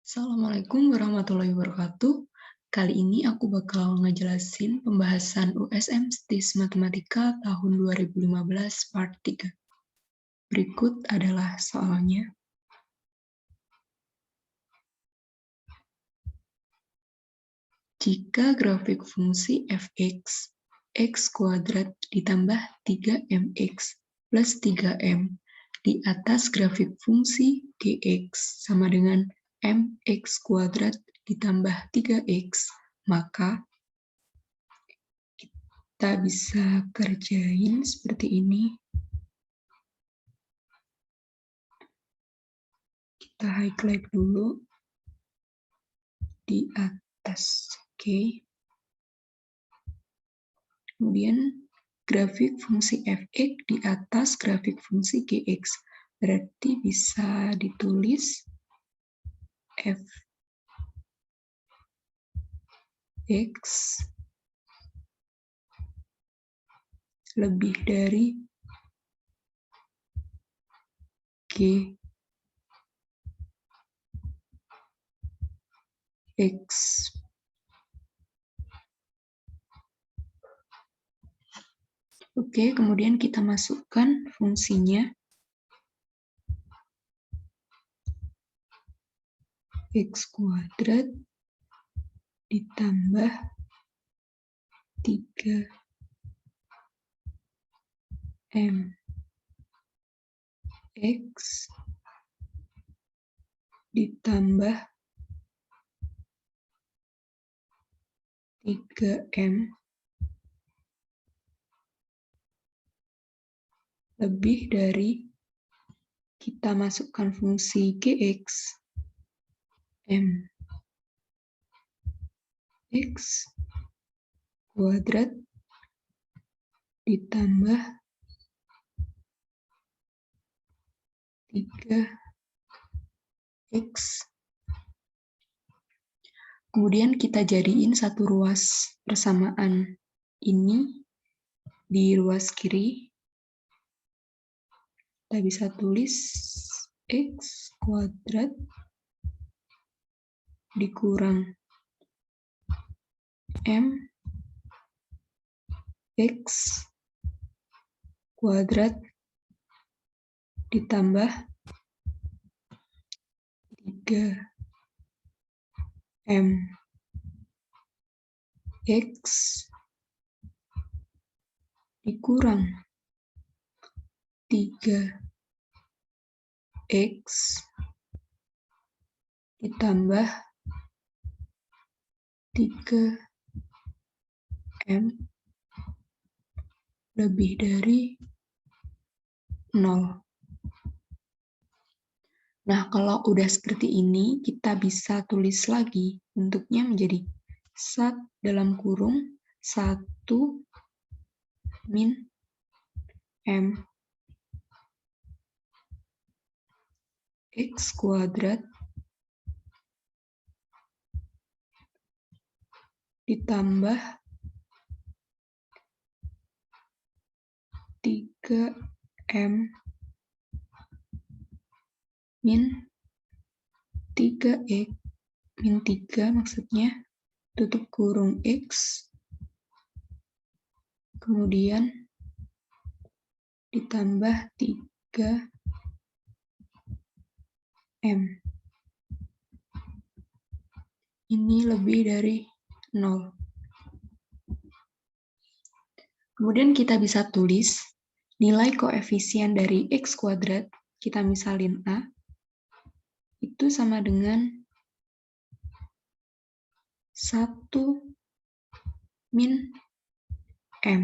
Assalamualaikum warahmatullahi wabarakatuh. Kali ini aku bakal ngejelasin pembahasan USM STIS Matematika tahun 2015 part 3. Berikut adalah soalnya. Jika grafik fungsi fx, x kuadrat ditambah 3mx plus 3m di atas grafik fungsi gx sama dengan mx kuadrat ditambah 3x, maka kita bisa kerjain seperti ini. Kita highlight dulu di atas, oke. Kemudian grafik fungsi fx di atas grafik fungsi gx. Berarti bisa ditulis fx lebih dari gx. Oke, kemudian kita masukkan fungsinya. X kuadrat ditambah 3m x ditambah 3m lebih dari, kita masukkan fungsi gx, m x kuadrat ditambah 3x. Kemudian kita jadiin satu ruas persamaan ini di ruas kiri. Kita bisa tulis x kuadrat dikurang m x kuadrat ditambah 3m x dikurang 3x ditambah 3m lebih dari 0. Nah, kalau udah seperti ini, kita bisa tulis lagi bentuknya menjadi sat dalam kurung 1 min m x kuadrat ditambah 3m min 3x min 3 maksudnya, tutup kurung x, kemudian ditambah 3m. Ini lebih dari 0. Kemudian kita bisa tulis nilai koefisien dari x kuadrat, kita misalin A, itu sama dengan 1 min m.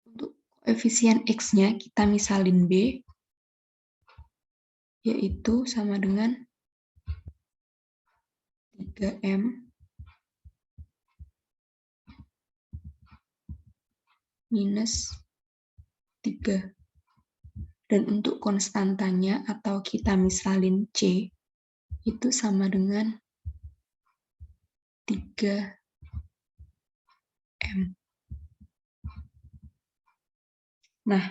Untuk koefisien x-nya kita misalin B, yaitu sama dengan 3m minus 3. Dan untuk konstantanya atau kita misalin C, itu sama dengan 3m. Nah,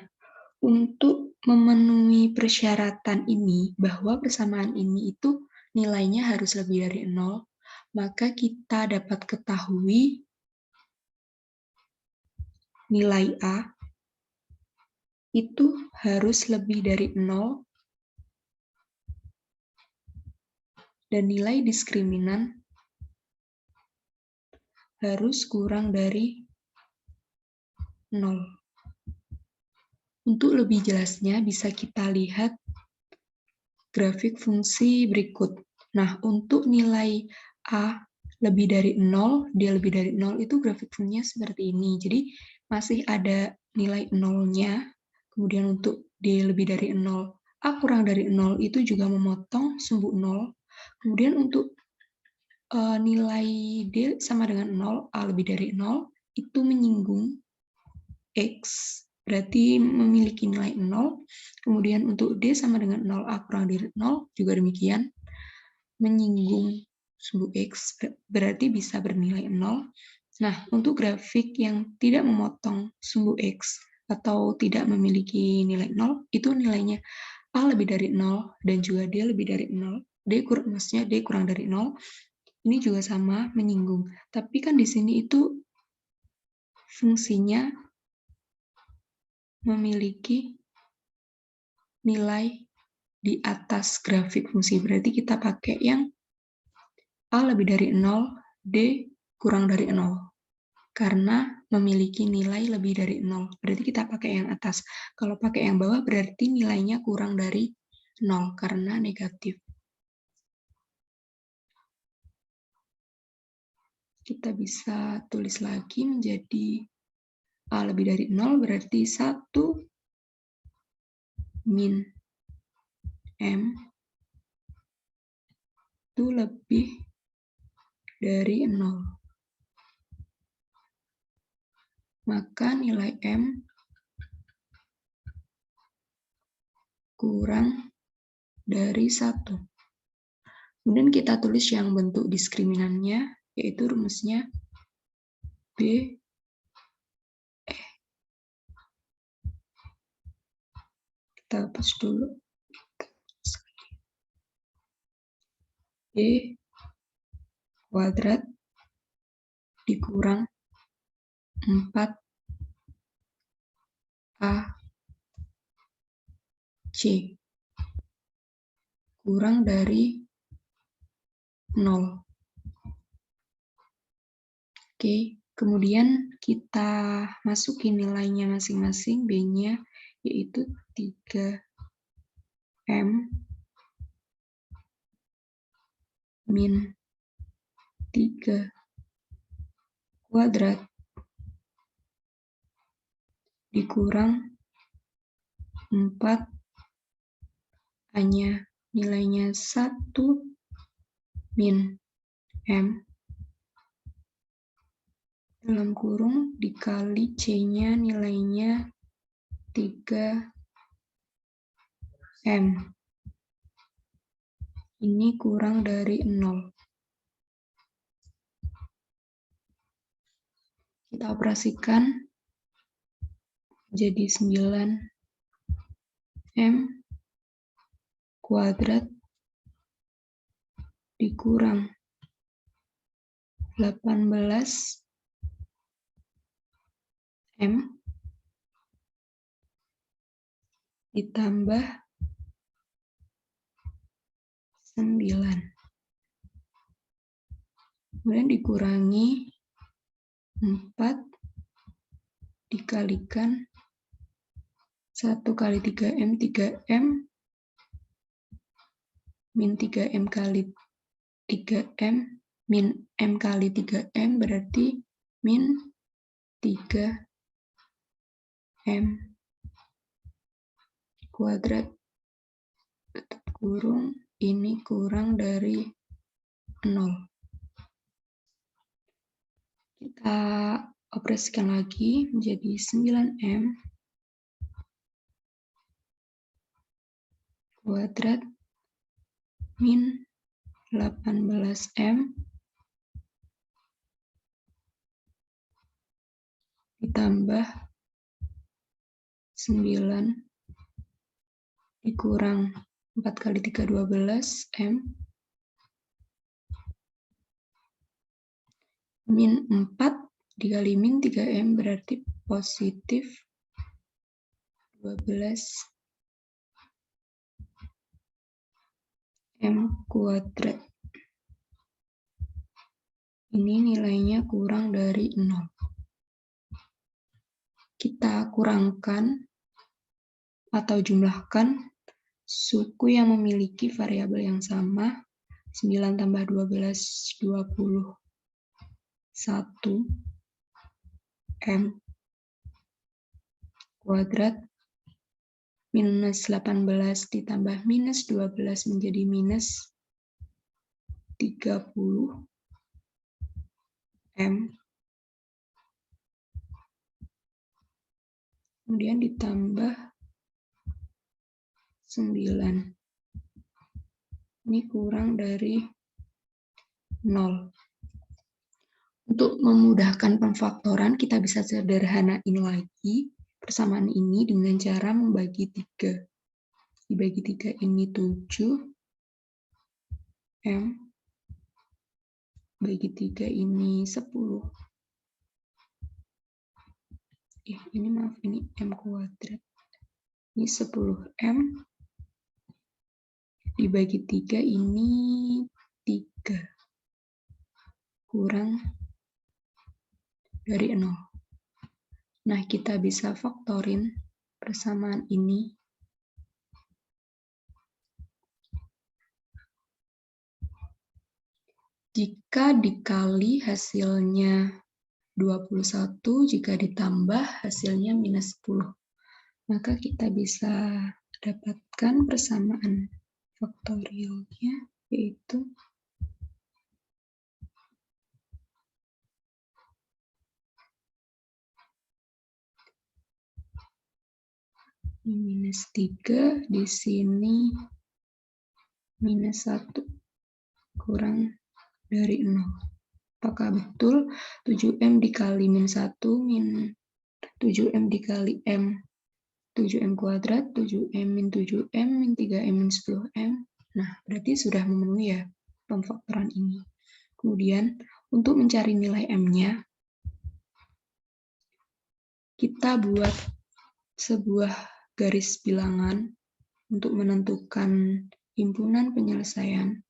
Untuk memenuhi persyaratan ini, bahwa persamaan ini itu nilainya harus lebih dari 0, maka kita dapat ketahui nilai A itu harus lebih dari 0 dan nilai diskriminan harus kurang dari 0. Untuk lebih jelasnya bisa kita lihat grafik fungsi berikut. Nah, untuk nilai A lebih dari 0, dia lebih dari 0 itu grafik fungsinya seperti ini. Jadi masih ada nilai 0-nya. Kemudian untuk D lebih dari 0, A kurang dari 0 itu juga memotong sumbu 0. Kemudian untuk nilai D sama dengan 0, A lebih dari 0, itu menyinggung X, berarti memiliki nilai 0. Kemudian untuk D sama dengan 0, A kurang dari 0, juga demikian. Menyinggung sumbu X, berarti bisa bernilai 0. Nah, untuk grafik yang tidak memotong sumbu X atau tidak memiliki nilai 0, itu nilainya A lebih dari 0 dan juga D lebih dari 0. Maksudnya D kurang dari 0. Ini juga sama, menyinggung. Tapi kan di sini itu fungsinya memiliki nilai di atas grafik fungsi. Berarti kita pakai yang A lebih dari 0, D kurang dari 0. Karena memiliki nilai lebih dari 0. Berarti kita pakai yang atas. Kalau pakai yang bawah berarti nilainya kurang dari 0 karena negatif. Kita bisa tulis lagi menjadi A lebih dari 0 berarti 1 min M itu lebih dari 0. Maka nilai M kurang dari 1. Kemudian kita tulis yang bentuk diskriminannya, yaitu rumusnya B, kita hapus dulu. B kuadrat dikurang 4A C kurang dari 0. Oke, kemudian kita masukin nilainya masing-masing, B-nya yaitu 3M min 3 kuadrat dikurang 4 A-nya nilainya 1 min M dalam kurung dikali C-nya nilainya 3M. Ini kurang dari 0. Kita operasikan jadi 9M kuadrat dikurang 18M ditambah 9. Kemudian dikurangi 4 dikalikan 1 kali 3M, 3M min 3M kali 3M min M kali 3M berarti min 3M kuadrat tutup kurung ini kurang dari 0. Kita operasikan lagi menjadi 9M kuadrat min 18M ditambah 9 dikurang 4 kali 3, 12, M. Min 4 dikali min 3M berarti positif 12 M kuadrat. Ini nilainya kurang dari 0. Kita kurangkan atau jumlahkan suku yang memiliki variabel yang sama. 9 tambah 12, 21 M kuadrat. Minus 18 ditambah minus 12 menjadi minus 30 M. Kemudian ditambah 9. Ini kurang dari 0. Untuk memudahkan pemfaktoran, kita bisa sederhanain lagi persamaan ini dengan cara membagi 3. Dibagi 3 ini 7 M. Bagi 3 ini 10. Ini maaf, ini M kuadrat. Ini 10 M. Dibagi 3 ini 3. Kurang dari 0. Nah, kita bisa faktorin persamaan ini. Jika dikali hasilnya 21, jika ditambah hasilnya minus 10. Maka kita bisa dapatkan persamaan faktorialnya, yaitu minus 3, di sini minus 1, kurang dari 0. Apakah betul 7M dikali min 1, min 7M dikali M, 7M kuadrat, 7M min 7M, min 3M min 10M. Nah, berarti sudah memenuhi ya pemfaktoran ini. Kemudian, untuk mencari nilai M-nya, kita buat sebuah garis bilangan untuk menentukan himpunan penyelesaian.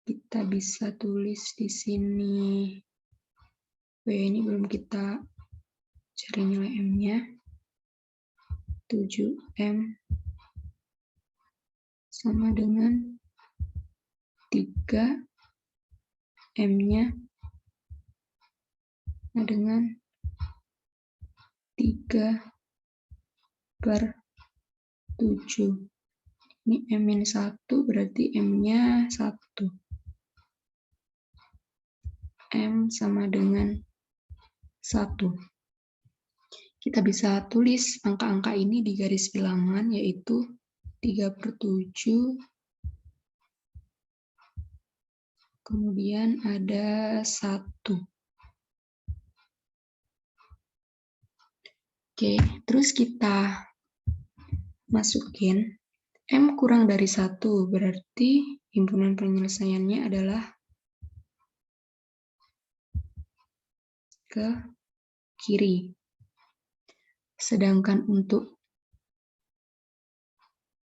Kita bisa tulis di sini. Ini belum kita cari nilai M-nya. 7M sama dengan 3 M-nya sama dengan 3 per 7. Ini M-1 berarti M-nya 1. M sama dengan 1. Kita bisa tulis angka-angka ini di garis bilangan, yaitu 3 per 7, kemudian ada 1. Oke, terus kita masukin M kurang dari 1, berarti himpunan penyelesaiannya adalah ke kiri. Sedangkan untuk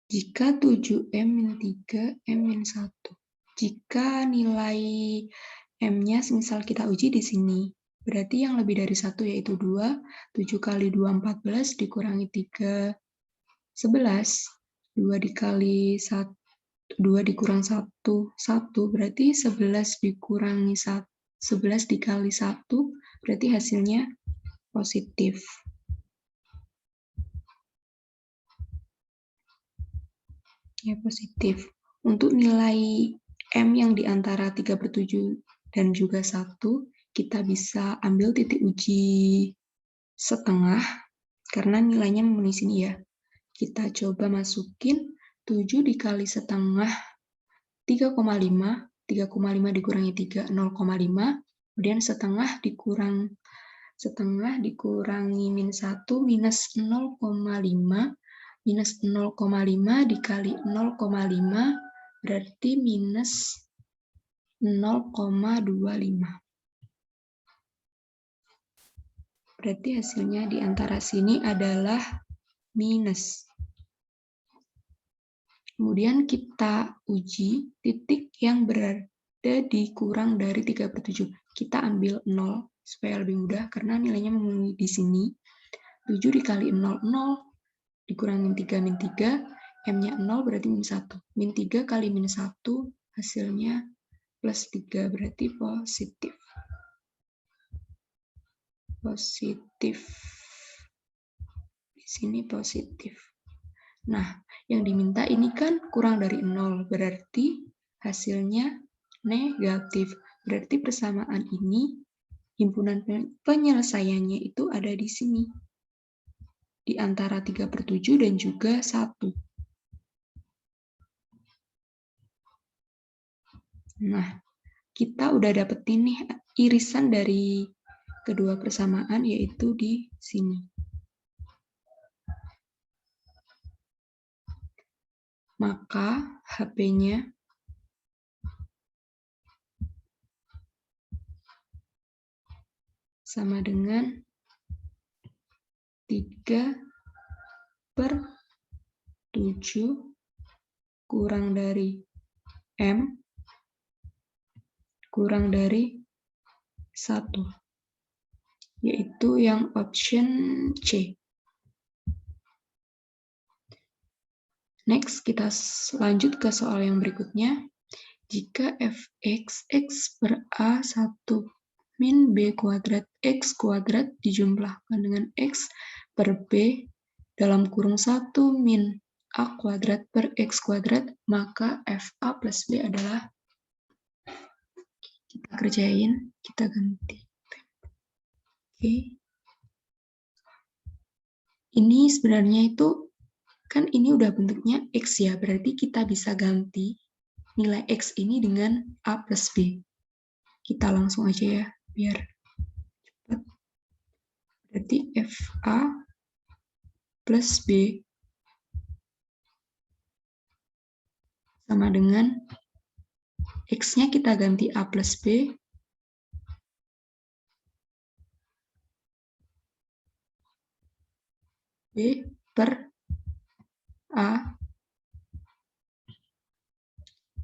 jika 7M min 3, M min 1. Jika nilai M-nya misal kita uji di sini, berarti yang lebih dari 1 yaitu 2, 7 kali 2, 14, dikurangi 3, 11, 2 dikali 1, 2 dikurang 1, 1, berarti 11 dikurangi 1, 11 dikali 1, berarti hasilnya positif. Ya, positif. Untuk nilai M yang di antara 3 per 7 dan juga 1, kita bisa ambil titik uji setengah, karena nilainya memenuhi sini ya. Kita coba masukin 7 dikali setengah, 3,5, 3,5 dikurangi 3, 0,5, kemudian setengah dikurang setengah dikurangi min 1 minus 0,5. Minus 0,5 dikali 0,5 berarti minus 0,25. Berarti hasilnya di antara sini adalah minus. Kemudian kita uji titik yang berada di kurang dari 3/7. Kita ambil 0 supaya lebih mudah karena nilainya memenuhi di sini. 7 dikali 0, 0. Dikurangin 3, min 3. M-nya 0 berarti min 1. Min 3 kali min 1 hasilnya plus 3 berarti positif. Positif. Di sini positif. Nah, yang diminta ini kan kurang dari 0, berarti hasilnya negatif. Berarti persamaan ini, himpunan penyelesaiannya itu ada di sini. Di antara 3/7 dan juga 1. Nah, kita udah dapetin nih irisan dari kedua persamaan, yaitu di sini. Maka HP-nya sama dengan 3/7 kurang dari M kurang dari 1. Yaitu yang option C. Next, kita lanjut ke soal yang berikutnya. Jika fx x per A1 min B kuadrat X kuadrat dijumlahkan dengan X per B dalam kurung 1 min A kuadrat per X kuadrat, maka FA plus B adalah, kita kerjain, kita ganti. Oke. Ini sebenarnya itu, kan ini udah bentuknya X ya, berarti kita bisa ganti nilai X ini dengan A plus B. Kita langsung aja ya, biar cepat. Berarti FA plus B sama dengan X-nya kita ganti A plus B, B per A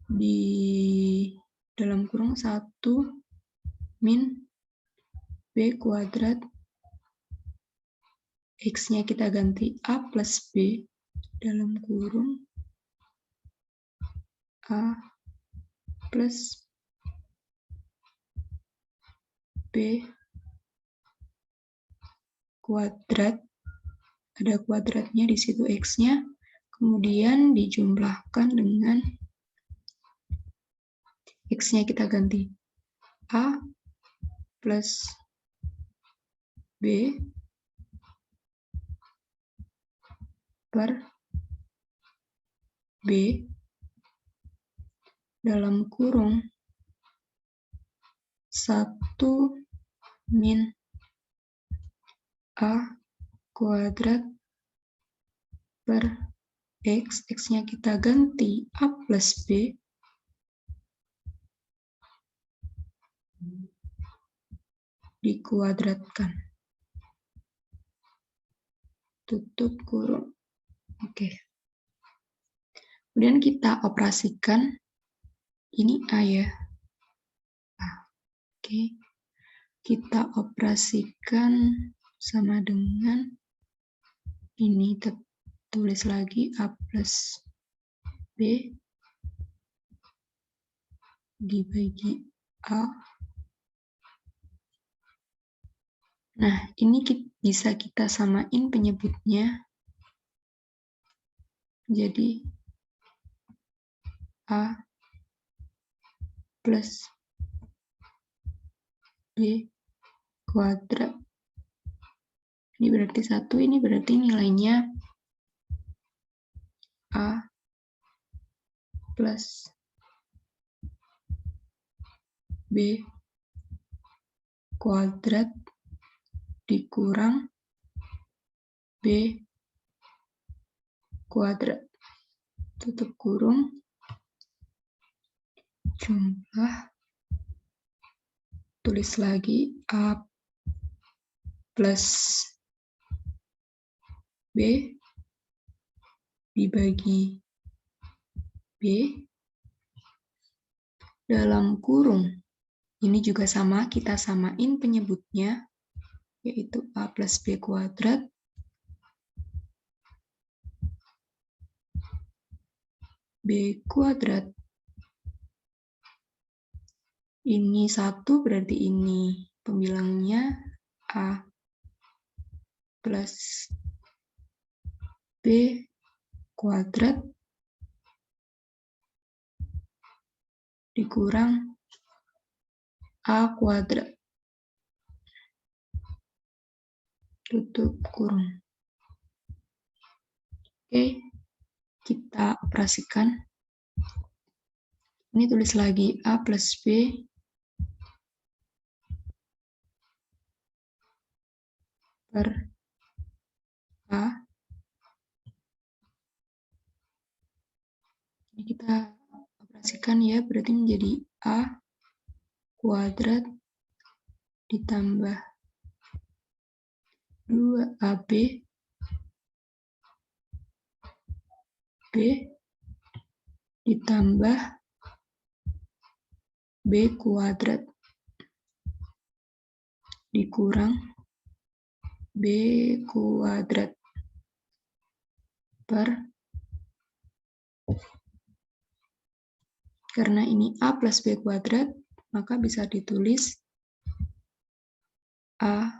di dalam kurung 1 min B kuadrat, X-nya kita ganti A plus B dalam kurung A plus B kuadrat, ada kuadratnya di situ X-nya, kemudian dijumlahkan dengan X-nya kita ganti A plus B per B dalam kurung 1 min A kuadrat per X, X-nya kita ganti A plus B dikuadratkan. Tutup kurung. Oke. Kemudian kita operasikan, ini A ya. Oke. Kita operasikan sama dengan ini, tulis lagi A plus B dibagi A. Nah, ini bisa kita samain penyebutnya. Jadi, A plus B kuadrat. Ini berarti 1, ini berarti nilainya A plus B kuadrat dikurang B kuadrat. Tutup kurung. Jumlah. Tulis lagi A plus B dibagi B dalam kurung. Ini juga sama, kita samain penyebutnya, yaitu A plus B kuadrat B kuadrat. Ini 1 berarti ini pembilangnya A plus B kuadrat dikurang A kuadrat. Tutup kurung. Oke, kita operasikan. Ini tulis lagi A plus B per A. Ini kita operasikan ya, berarti menjadi A kuadrat ditambah 2AB B ditambah B kuadrat dikurang B kuadrat per, karena ini A plus B kuadrat, maka bisa ditulis A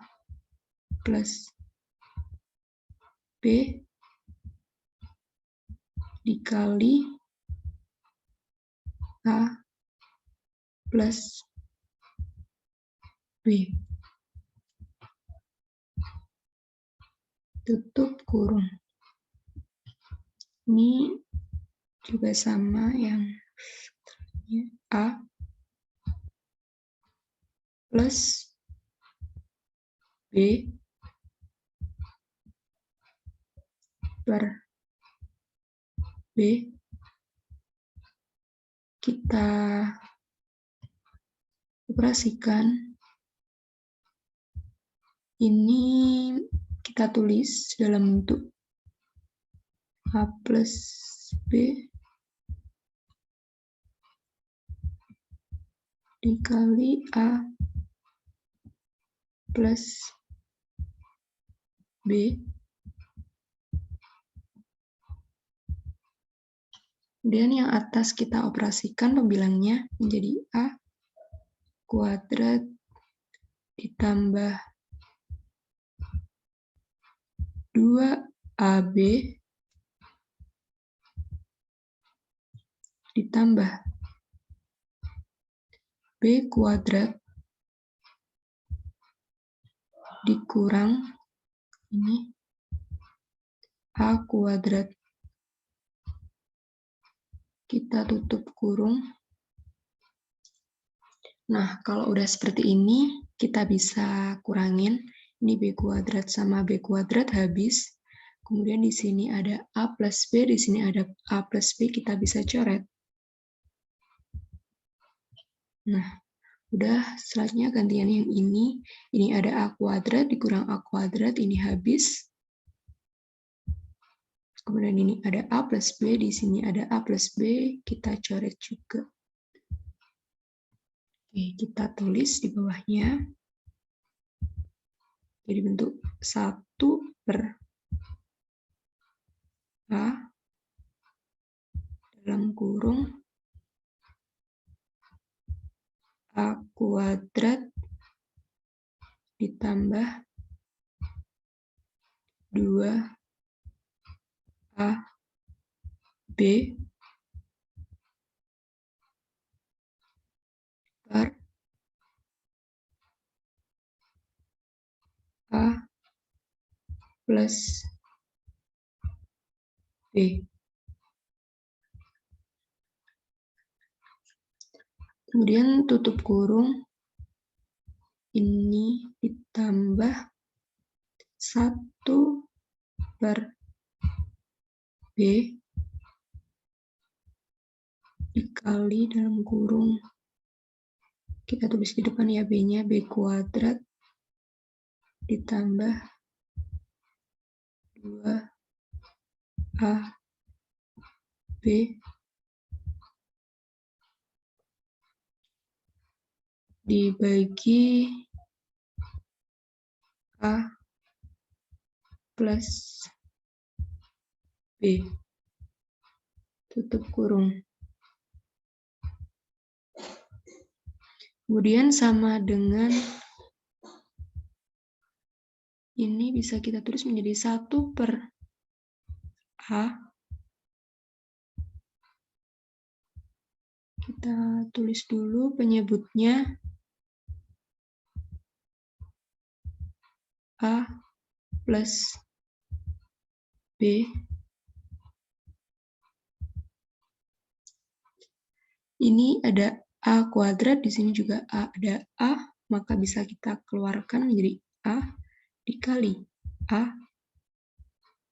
plus B dikali A plus B. Tutup kurung. Ini juga sama yang A plus B per B. Kita operasikan. Ini kita tulis dalam bentuk A plus B dikali A plus B. Kemudian yang atas kita operasikan pembilangnya menjadi A kuadrat ditambah 2AB ditambah B kuadrat dikurang ini A kuadrat. Kita tutup kurung. Nah, kalau udah seperti ini, kita bisa kurangin. Ini B kuadrat sama B kuadrat habis. Kemudian di sini ada A plus B, di sini ada A plus B, kita bisa coret. Nah, udah, selanjutnya gantian yang ini. Ini ada A kuadrat dikurang A kuadrat, ini habis. Kemudian ini ada A plus B, di sini ada A plus B, kita coret juga. Oke, kita tulis di bawahnya. Jadi bentuk 1 per A dalam kurung A kuadrat ditambah 2AB per A plus B. Kemudian tutup kurung, ini ditambah 1 per B dikali dalam kurung, kita tulis di depan ya B-nya, B kuadrat ditambah 2AB dibagi A plus B, tutup kurung. Kemudian sama dengan ini bisa kita tulis menjadi 1 per A. Kita tulis dulu penyebutnya A plus B. Ini ada A kuadrat, di sini juga ada A, maka bisa kita keluarkan menjadi A dikali A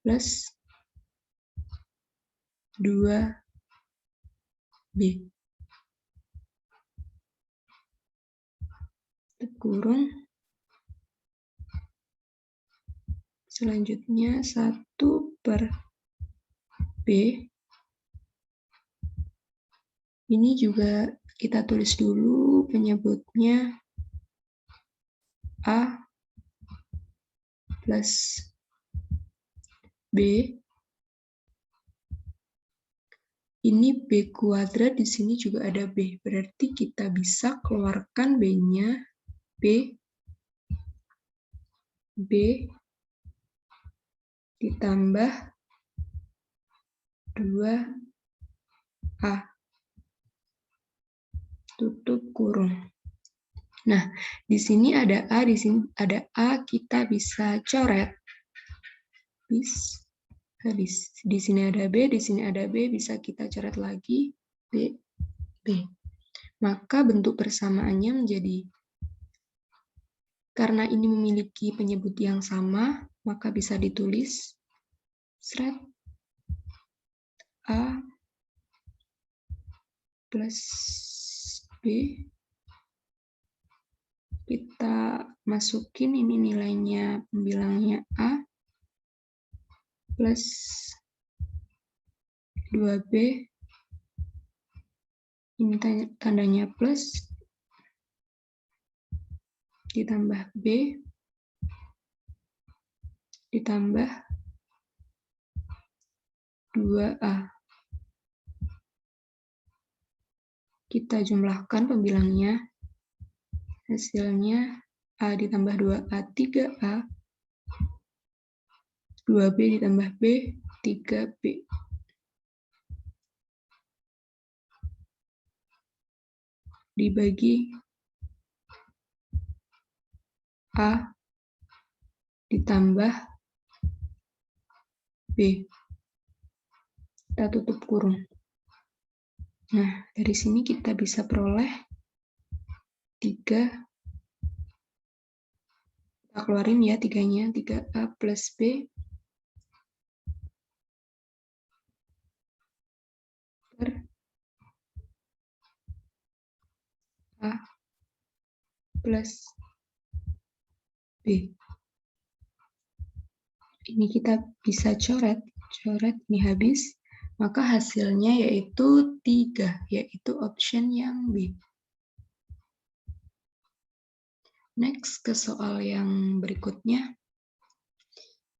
plus 2B. Kurung. Selanjutnya 1 per B. Ini juga kita tulis dulu penyebutnya A plus B. Ini B kuadrat, di sini juga ada B. Berarti kita bisa keluarkan B-nya, B ditambah 2A. Tutup kurung. Nah, di sini ada A, di sini ada A, kita bisa coret. Habis. Di sini ada B, di sini ada B, bisa kita coret lagi B, B. Maka bentuk persamaannya menjadi, karena ini memiliki penyebut yang sama, maka bisa ditulis A plus B. Kita masukin ini nilainya, pembilangnya A plus 2B, ini tandanya plus, ditambah B, ditambah 2A. Kita jumlahkan pembilangnya, hasilnya A ditambah 2A, 3A, 2B ditambah B, 3B. Dibagi A ditambah B. Kita tutup kurung. Nah, dari sini kita bisa peroleh 3. Kita keluarin ya 3-nya, 3A plus B per A plus B. Ini kita bisa coret ini habis, maka hasilnya yaitu 3, yaitu option yang B. Next, ke soal yang berikutnya.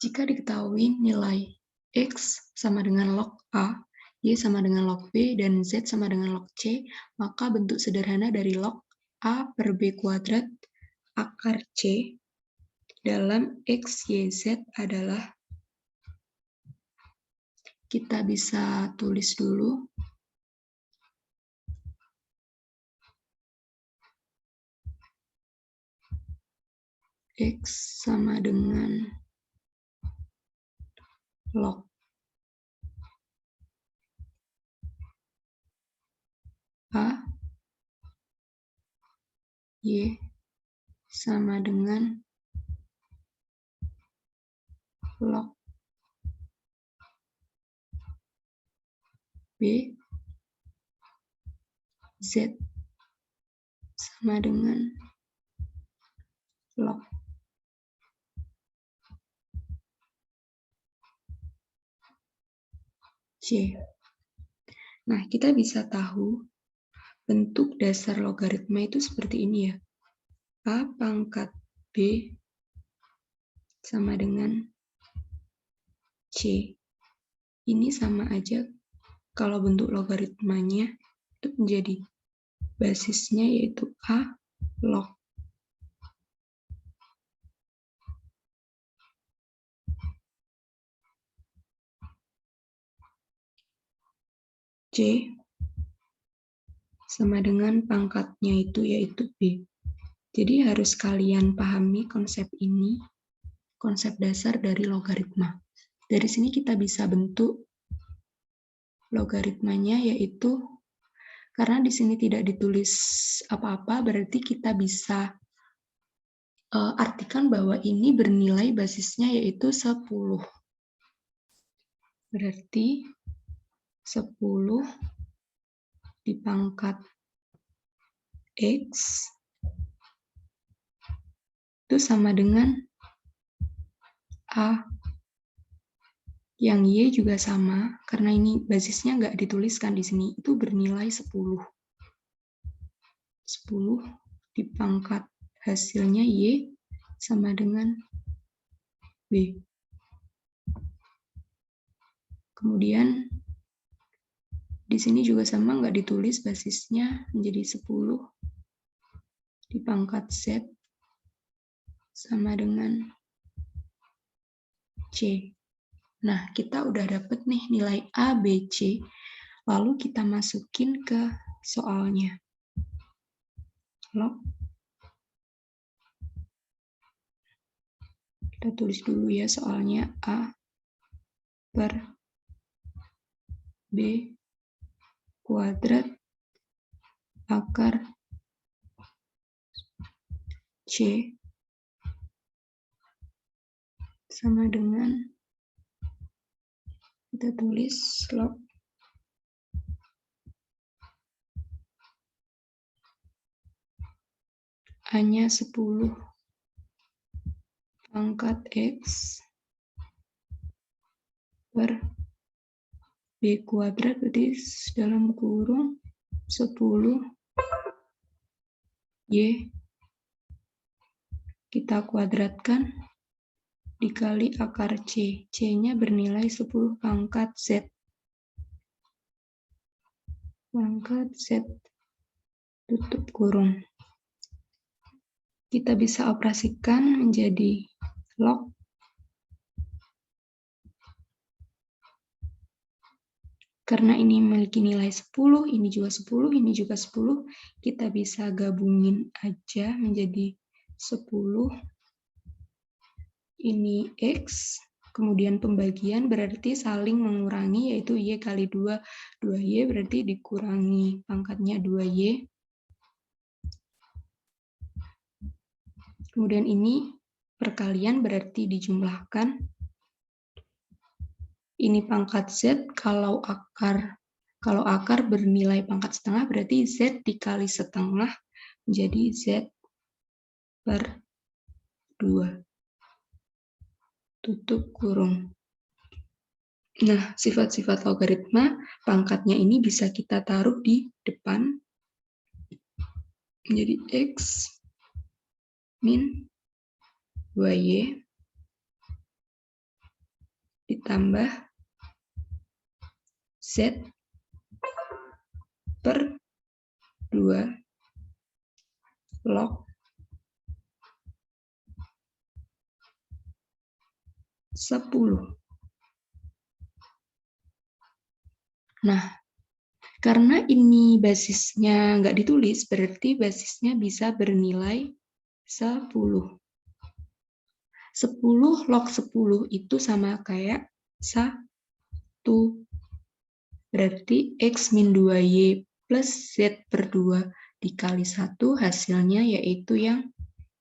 Jika diketahui nilai X sama dengan log A, Y sama dengan log B, dan Z sama dengan log C, maka bentuk sederhana dari log A per B kuadrat akar C dalam X, Y, Z adalah, kita bisa tulis dulu. X sama dengan log A, Y sama dengan log B Z sama dengan log C. Nah, kita bisa tahu bentuk dasar logaritma itu seperti ini ya. A pangkat B sama dengan C. Ini sama aja kalau bentuk logaritmanya itu menjadi basisnya yaitu A log C sama dengan pangkatnya itu yaitu B. Jadi harus kalian pahami konsep ini, konsep dasar dari logaritma. Dari sini kita bisa bentuk logaritmanya yaitu, karena di sini tidak ditulis apa-apa, berarti kita bisa artikan bahwa ini bernilai basisnya yaitu 10. Berarti 10 dipangkat X itu sama dengan A. Yang Y juga sama, karena ini basisnya nggak dituliskan di sini, itu bernilai 10. 10 dipangkat hasilnya Y sama dengan B. Kemudian di sini juga sama, nggak ditulis basisnya, menjadi 10 dipangkat Z sama dengan C. Nah, kita udah dapet nih nilai A, B, C. Lalu kita masukin ke soalnya. Log. Kita tulis dulu ya soalnya A per B kuadrat akar C sama dengan, kita tulis log A-nya 10 pangkat X per B kuadrat, berarti dalam kurung 10 Y kita kuadratkan dikali akar C. C-nya bernilai 10 pangkat Z. Pangkat Z tutup kurung. Kita bisa operasikan menjadi log karena ini memiliki nilai 10, ini juga 10, ini juga 10, kita bisa gabungin aja menjadi 10. Ini X, kemudian pembagian berarti saling mengurangi, yaitu Y kali 2, 2Y berarti dikurangi pangkatnya 2Y. Kemudian ini perkalian berarti dijumlahkan. Ini pangkat Z, kalau akar bernilai pangkat setengah berarti Z dikali setengah menjadi Z per 2. Tutup kurung. Nah, sifat-sifat logaritma pangkatnya ini bisa kita taruh di depan menjadi X min 2Y ditambah Z per 2 log 10. Nah, karena ini basisnya nggak ditulis, berarti basisnya bisa bernilai 10. 10 log 10 itu sama kayak 1. Berarti X min 2Y plus Z per 2 dikali 1 hasilnya yaitu yang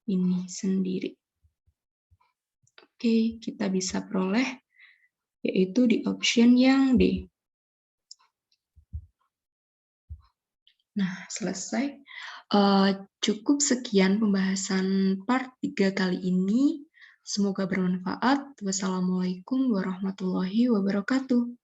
ini sendiri. Oke, kita bisa peroleh yaitu di option yang D. Nah, selesai. Cukup sekian pembahasan part 3 kali ini. Semoga bermanfaat. Wassalamualaikum warahmatullahi wabarakatuh.